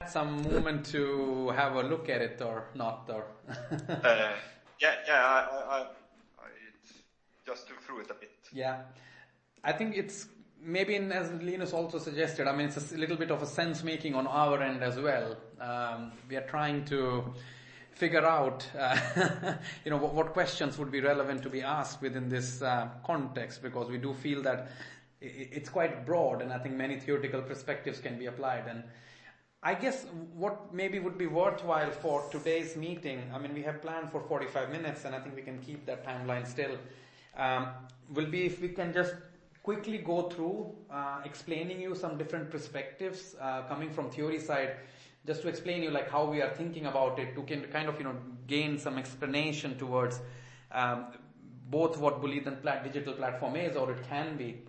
some moment to have a look at it or not? Or I just took through it a bit. Yeah, I think it's maybe as Linus also suggested. I mean, it's a little bit of a sense making on our end as well. We are trying to figure out, what questions would be relevant to be asked within this context, because we do feel that it's quite broad, and I think many theoretical perspectives can be applied. And I guess what maybe would be worthwhile for today's meeting, I mean, we have planned for 45 minutes, and I think we can keep that timeline still, will be if we can just quickly go through explaining you some different perspectives coming from theory side, just to explain you like how we are thinking about it, to kind of gain some explanation towards both what Boolean digital platform is, or it can be.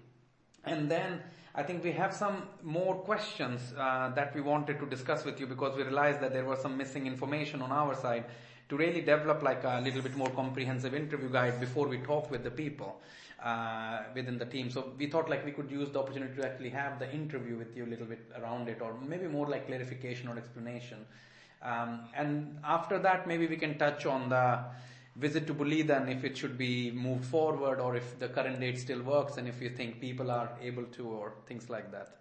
And then I think we have some more questions that we wanted to discuss with you, because we realized that there was some missing information on our side to really develop like a little bit more comprehensive interview guide before we talk with the people within the team. So we thought like we could use the opportunity to actually have the interview with you a little bit around it, or maybe more like clarification or explanation. And after that, maybe we can touch on the visit to Boolean, if it should be moved forward, or if the current date still works, and if you think people are able to, or things like that.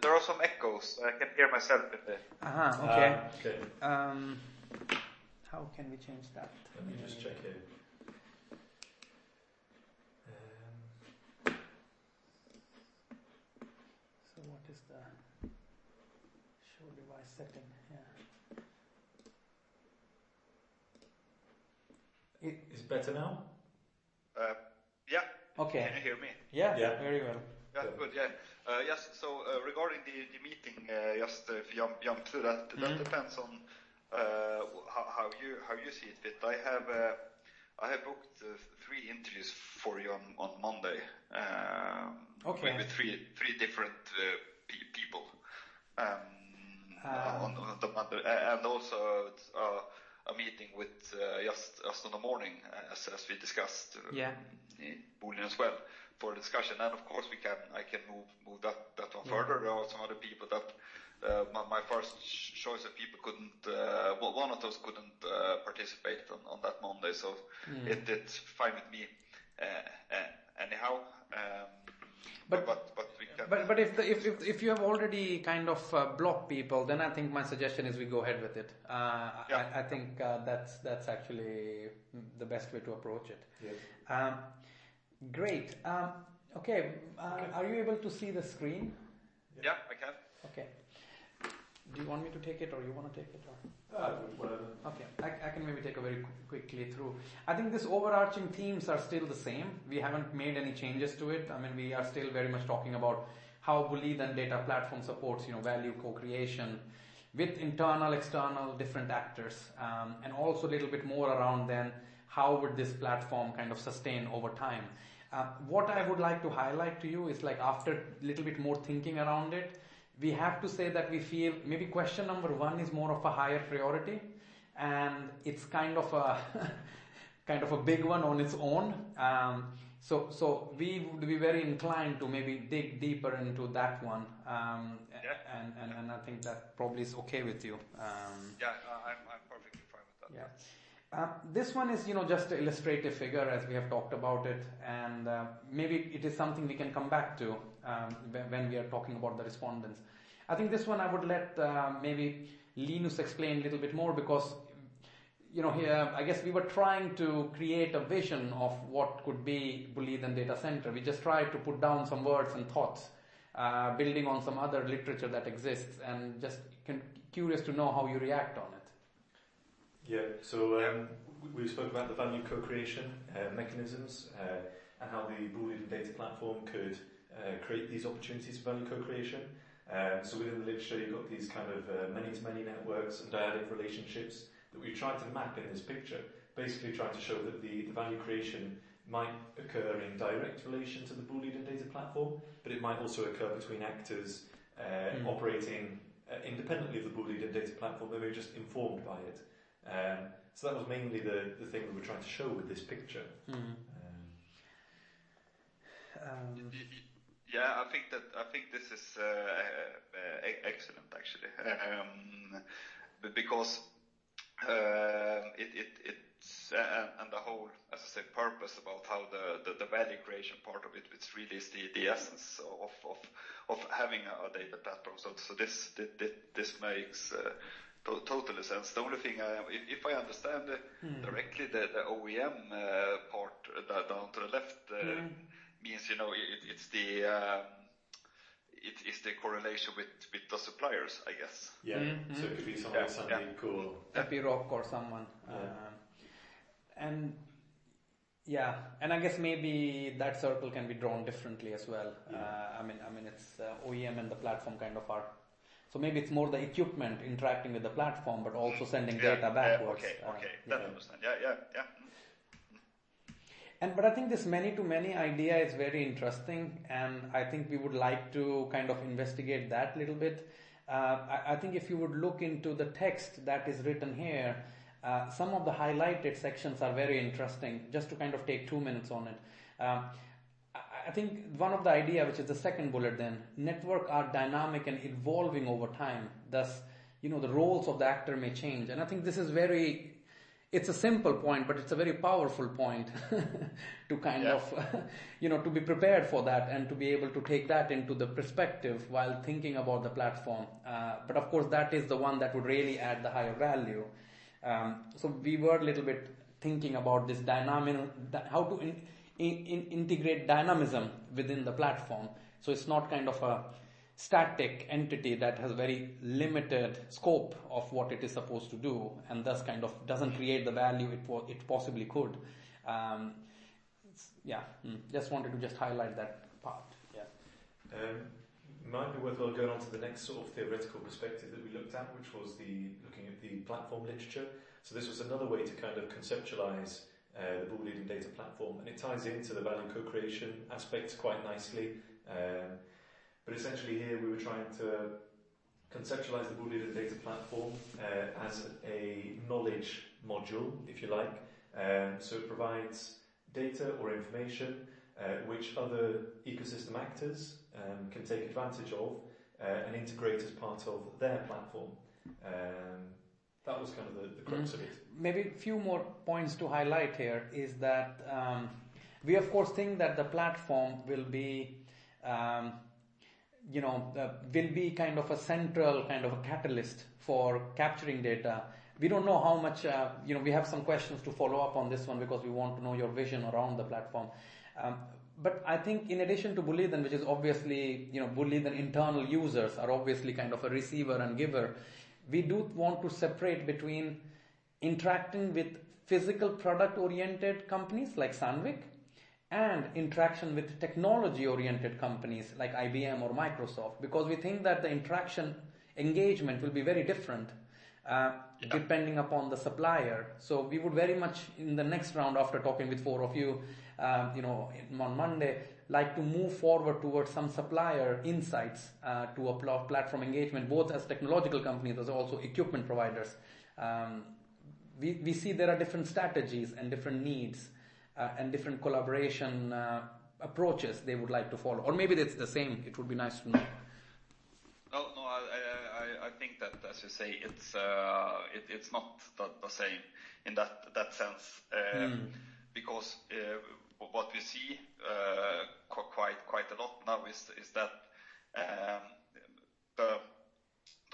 There are some echoes. I can hear myself in the... Okay. How can we change that? Let me just check it. So what is the show device setting? Is it better now? Yeah. Okay. Can you hear me? Yeah. Very well. Yeah, good. Yes. So regarding the meeting, just if you jump to that, that depends on how you see it fit. I have booked 3 interviews for you on Monday. Okay. With three different people on the Monday, and also a meeting with just on the morning, as we discussed in Boolean as well, for discussion. And of course I can move that one further. There are some other people that my first choice of people couldn't, one of those couldn't participate on that Monday, so it's fine with me anyhow. But we can. But if you have already kind of blocked people, then I think my suggestion is we go ahead with it. I think that's actually the best way to approach it. Yes. Great. Okay. Are you able to see the screen? Yeah, I can. Okay. Do you want me to take it, or you want to take it? Whatever. Okay, I can maybe take a very quickly through. I think these overarching themes are still the same. We haven't made any changes to it. I mean, we are still very much talking about how Boolean data platform supports, value co-creation with internal, external, different actors, and also a little bit more around then how would this platform kind of sustain over time. What I would like to highlight to you is like after a little bit more thinking around it, we have to say that we feel maybe question number 1 is more of a higher priority, and it's kind of a big one on its own. So we would be very inclined to maybe dig deeper into that one, and I think that probably is okay with you. I'm perfectly fine with that. Yeah. This one is, just an illustrative figure as we have talked about it, and maybe it is something we can come back to when we are talking about the respondents. I think this one I would let maybe Linus explain a little bit more, because here I guess we were trying to create a vision of what could be Boolean Data Center. We just tried to put down some words and thoughts, building on some other literature that exists, and just curious to know how you react on it. Yeah, so we spoke about the value co-creation mechanisms and how the Boolean data platform could create these opportunities for value co-creation. So within the literature, you've got these kind of many-to-many networks and dyadic relationships that we tried to map in this picture, basically trying to show that the value creation might occur in direct relation to the Boolean data platform, but it might also occur between actors operating independently of the Boolean data platform. They were just informed by it. So that was mainly the thing we were trying to show with this picture. Yeah, I think this is excellent actually, because it's and the whole, as I say, purpose about how the value creation part of it, it's really is the essence of having a data platform. So this makes totally sense. The only thing, if I understand directly, the OEM part down to the left means, you know, it's the correlation with the suppliers, I guess. Yeah. So it could be someone like Sandvik or Epiroc or someone. And I guess maybe that circle can be drawn differently as well. I mean, it's OEM and the platform kind of are. So maybe it's more the equipment interacting with the platform, but also sending data backwards. Okay. That I understand. Yeah. But I think this many-to-many idea is very interesting, and I think we would like to kind of investigate that a little bit. I think if you would look into the text that is written here, some of the highlighted sections are very interesting. Just to kind of take 2 minutes on it. I think one of the idea, which is the second bullet then, network are dynamic and evolving over time. Thus, you know, the roles of the actor may change. And I think this is it's a simple point, but it's a very powerful point to kind of, you know, to be prepared for that and to be able to take that into the perspective while thinking about the platform. But of course, that is the one that would really add the higher value. So we were a little bit thinking about this dynamic, how to integrate dynamism within the platform. So it's not kind of a static entity that has very limited scope of what it is supposed to do, and thus kind of doesn't create the value it possibly could. Just wanted to just highlight that part. Might be worthwhile going on to the next sort of theoretical perspective that we looked at, which was looking at the platform literature. So this was another way to kind of conceptualize the Boolean data platform, and it ties into the value co-creation aspects quite nicely. But essentially here we were trying to conceptualize the Boolean data platform as a knowledge module, if you like. So it provides data or information which other ecosystem actors can take advantage of and integrate as part of their platform. That was kind of the crux of it. Maybe a few more points to highlight here is that we of course think that the platform will be will be kind of a central kind of a catalyst for capturing data. We don't know how much, we have some questions to follow up on this one because we want to know your vision around the platform. But I think in addition to Boolean, which is obviously, Boolean internal users are obviously kind of a receiver and giver, we do want to separate between interacting with physical product oriented companies like Sandvik and interaction with technology-oriented companies like IBM or Microsoft, because we think that the interaction engagement will be very different depending upon the supplier. So we would very much, in the next round after talking with 4 of you, on Monday, like to move forward towards some supplier insights to a platform engagement, both as technological companies as also equipment providers. We see there are different strategies and different needs and different collaboration approaches they would like to follow. Or maybe it's the same. It would be nice to know. No, I think that, as you say, it's not the same in that sense, because what we see quite a lot now is that the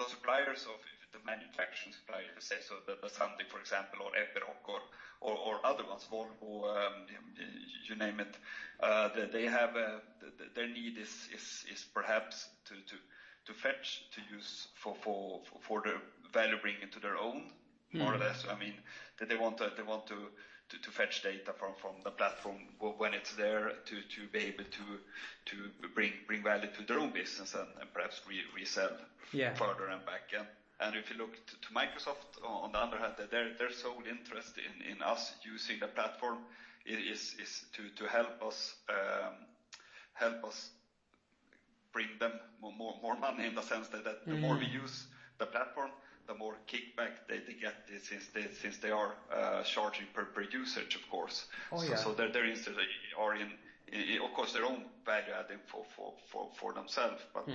suppliers of the manufacturing suppliers, say, so the Sandvik, for example, or Epiroc or other ones, Volvo, you name it, they have their need is perhaps to fetch, to use for the value bringing to their own, more or less. I mean, that they want to fetch data from the platform when it's there to be able to bring value to their own business and perhaps resell further and back. And if you look to Microsoft, on the other hand, their sole interest in us using the platform is to help us bring them more money, in the sense that the more we use the platform, the more kickback they get, since they are charging per usage, of course. So their interests are in of course, their own value adding for themselves, but